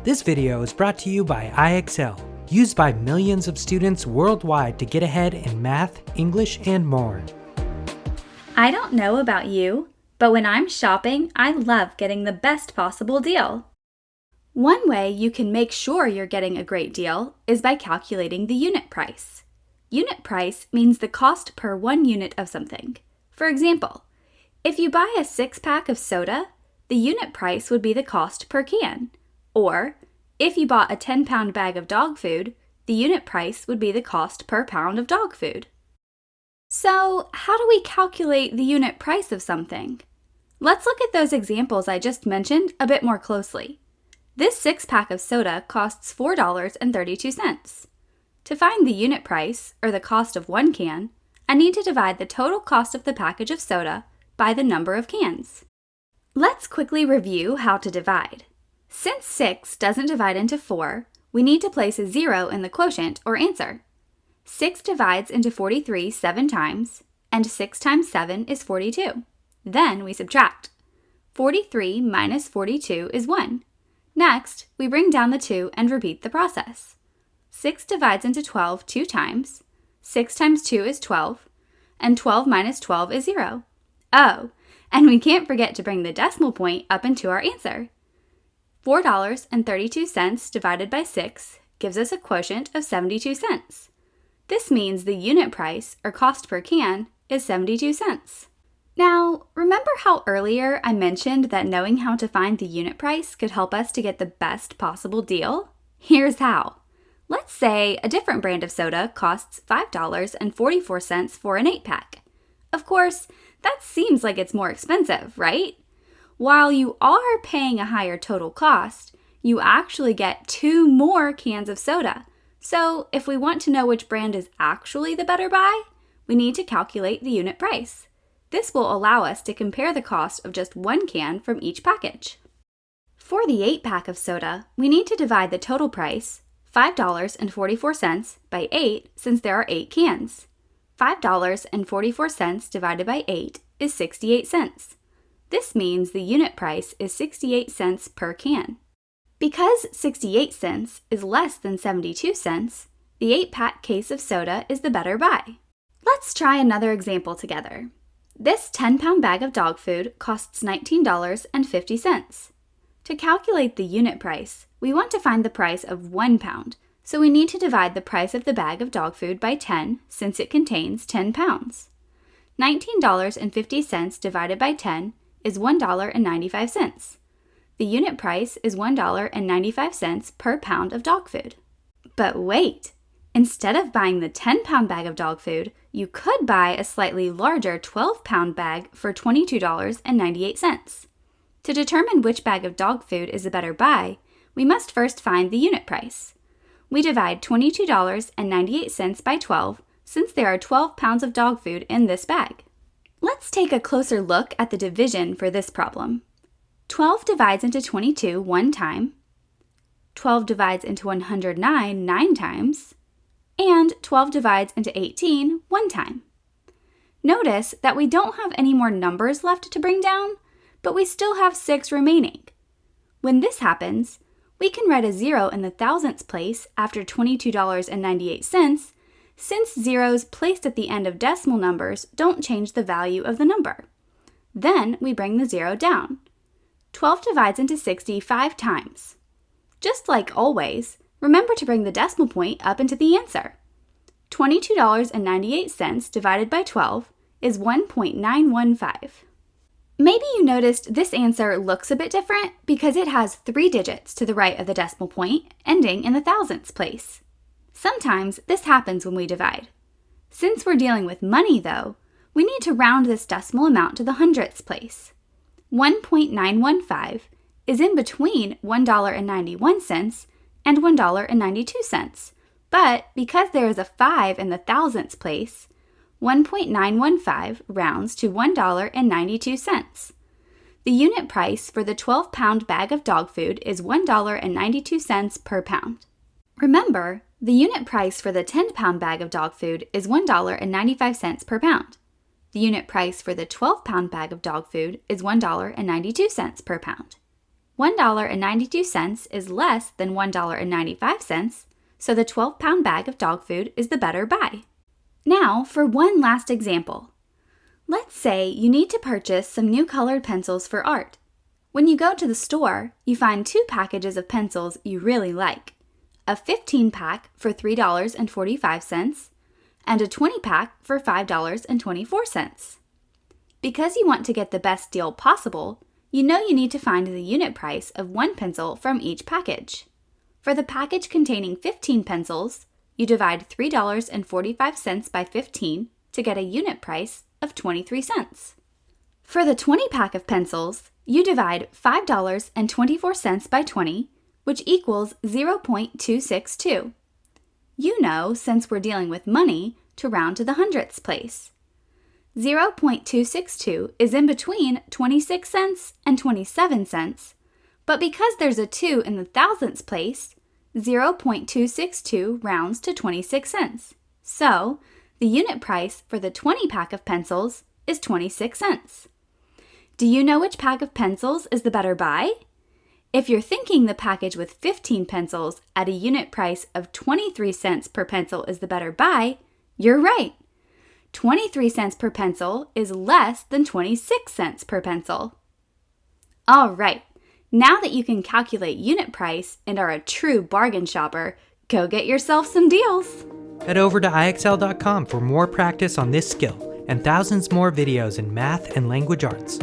This video is brought to you by IXL, used by millions of students worldwide to get ahead in math, English, and more. I don't know about you, but when I'm shopping, I love getting the best possible deal. One way you can make sure you're getting a great deal is by calculating the unit price. Unit price means the cost per 1 unit of something. For example, if you buy a 6-pack of soda, the unit price would be the cost per can. Or, if you bought a 10-pound bag of dog food, the unit price would be the cost per pound of dog food. So, how do we calculate the unit price of something? Let's look at those examples I just mentioned a bit more closely. This 6-pack of soda costs $4.32. To find the unit price, or the cost of 1 can, I need to divide the total cost of the package of soda by the number of cans. Let's quickly review how to divide. Since 6 doesn't divide into 4, we need to place a 0 in the quotient or answer. 6 divides into 43 7 times, and 6 times 7 is 42. Then we subtract. 43 minus 42 is 1. Next, we bring down the 2 and repeat the process. 6 divides into 12 2 times, 6 times 2 is 12, and 12 minus 12 is 0. Oh, and we can't forget to bring the decimal point up into our answer. $4.32 divided by 6 gives us a quotient of 72 cents. This means the unit price, or cost per can, is 72 cents. Now, remember how earlier I mentioned that knowing how to find the unit price could help us to get the best possible deal? Here's how. Let's say a different brand of soda costs $5.44 for an 8-pack. Of course, that seems like it's more expensive, right? While you are paying a higher total cost, you actually get 2 more cans of soda. So if we want to know which brand is actually the better buy, we need to calculate the unit price. This will allow us to compare the cost of just 1 can from each package. For the 8-pack of soda, we need to divide the total price, $5.44, by 8 since there are 8 cans. $5.44 divided by 8 is 68 cents. This means the unit price is 68 cents per can. Because 68 cents is less than 72 cents, the 8-pack case of soda is the better buy. Let's try another example together. This 10-pound bag of dog food costs $19.50. To calculate the unit price, we want to find the price of 1 pound, so we need to divide the price of the bag of dog food by 10 since it contains 10 pounds. $19.50 divided by 10 is $1.95. The unit price is $1.95 per pound of dog food. But wait! Instead of buying the 10-pound bag of dog food, you could buy a slightly larger 12-pound bag for $22.98. To determine which bag of dog food is a better buy, we must first find the unit price. We divide $22.98 by 12 since there are 12 pounds of dog food in this bag. Let's take a closer look at the division for this problem. 12 divides into 22 1 time, 12 divides into 109 9 times, and 12 divides into 18 1 time. Notice that we don't have any more numbers left to bring down, but we still have 6 remaining. When this happens, we can write a 0 in the thousandths place after $22.98 since zeros placed at the end of decimal numbers don't change the value of the number. Then we bring the 0 down. 12 divides into 60 5 times. Just like always, remember to bring the decimal point up into the answer. $22.98 divided by 12 is 1.915. Maybe you noticed this answer looks a bit different because it has 3 digits to the right of the decimal point, ending in the thousandths place. Sometimes this happens when we divide. Since we're dealing with money, though, we need to round this decimal amount to the hundredths place. 1.915 is in between $1.91 and $1.92, but because there is a 5 in the thousandths place, 1.915 rounds to $1.92. The unit price for the 12-pound bag of dog food is $1.92 per pound. Remember, the unit price for the 10-pound bag of dog food is $1.95 per pound. The unit price for the 12-pound bag of dog food is $1.92 per pound. $1.92 is less than $1.95, so the 12-pound bag of dog food is the better buy. Now for one last example. Let's say you need to purchase some new colored pencils for art. When you go to the store, you find 2 packages of pencils you really like. A 15-pack for $3.45 and a 20-pack for $5.24. Because you want to get the best deal possible, you know you need to find the unit price of one pencil from each package. For the package containing 15 pencils, you divide $3.45 by 15 to get a unit price of 23 cents. For the 20-pack of pencils, you divide $5.24 by 20, which equals 0.262. You know, since we're dealing with money, to round to the hundredths place. 0.262 is in between 26 cents and 27 cents, but because there's a 2 in the thousandths place, 0.262 rounds to 26 cents. So, the unit price for the 20-pack of pencils is 26 cents. Do you know which pack of pencils is the better buy? If you're thinking the package with 15 pencils at a unit price of 23 cents per pencil is the better buy, you're right. 23 cents per pencil is less than 26 cents per pencil. All right, now that you can calculate unit price and are a true bargain shopper, go get yourself some deals. Head over to IXL.com for more practice on this skill and thousands more videos in math and language arts.